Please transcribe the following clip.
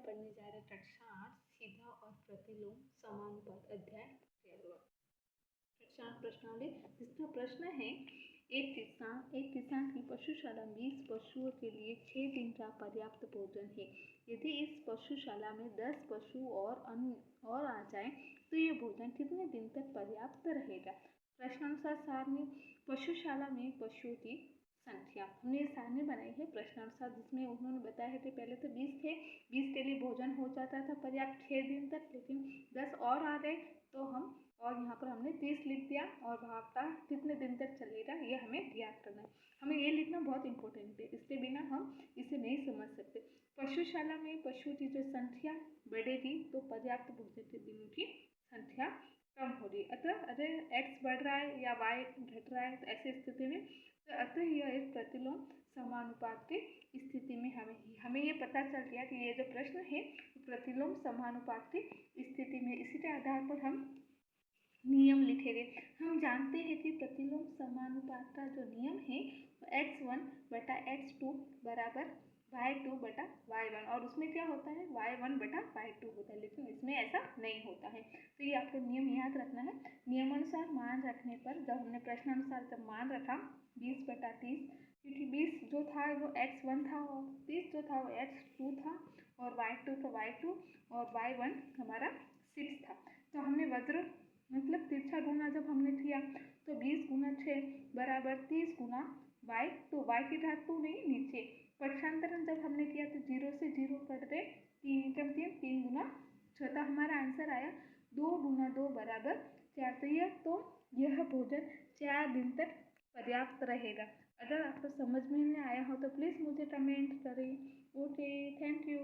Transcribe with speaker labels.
Speaker 1: पढ़ने जा रहे हैं कक्षा 8 सीधा और प्रतिलोम समानुपात अध्याय 13। कक्षा 8 प्रश्नावली, जिसका प्रश्न है एक किसान की पशुशाला में 20 पशुओं के लिए 6 दिन का पर्याप्त भोजन है। यदि इस पशुशाला में 10 पशु और आ जाए तो यह भोजन कितने दिन तक पर्याप्त रहेगा। प्रश्नानुसार सारणी, पशुशाला में पशुओं की संख्या। हमने ये सारणी बनाई है प्रश्नानुसार, जिसमें उन्होंने बताया कि पहले तो 20 थे, 20 के लिए भोजन हो जाता था पर्याप्त 6 दिन तक, लेकिन 10 और आ गए तो हम और यहाँ पर हमने 30 लिख दिया और भागता कितने दिन तक चलेगा ये हमें ज्ञात करना है। हमें ये लिखना बहुत इंपॉर्टेंट है, इसके बिना हम इसे नहीं समझ सकते। पशुशाला में पशुओं की जो संख्या बढ़ेगी तो पर्याप्त भोजन के दिनों की संख्या कम हो रही, अतः x बढ़ रहा है या y घट रहा है तो ऐसी स्थिति में अतः यह एक प्रतिलोम समानुपात की स्थिति में हमें ये पता चल गया कि ये जो प्रश्न है प्रतिलोम समानुपात की स्थिति में। इसी के आधार पर हम नियम लिखेंगे। हम जानते हैं कि प्रतिलोम समानुपात का जो नियम है x1 बटा x2 बराबर y2 बटा y1, और उसमें क्या होता है y1 बटा y2 होता है, लेकिन इसमें ऐसा नहीं होता है। तो ये आपको नियम याद रखना है। नियमानुसार मान रखने पर, जब हमने प्रश्नानुसार जब मान रखा 20 बटा 30, क्योंकि 20 जो था वो x1 था और 30 जो था वो x2 था और y2 का y2 और y1 हमारा 6 था। तो हमने वज्र मतलब तिरछा गुना जब हमने किया तो 20 गुना 6 बराबर 30 गुना y, तो y की घात 2 नहीं नीचे। पक्षांतरण जब हमने किया तो 0 से 0 कट गए, 3 गुना 6, हमारा आंसर आया 2 गुना 2 बराबर 4। तो यह भोजन 4 दिन तक पर्याप्त रहेगा। अगर आपको समझ में नहीं आया हो तो प्लीज़ मुझे कमेंट करें। Okay, thank you.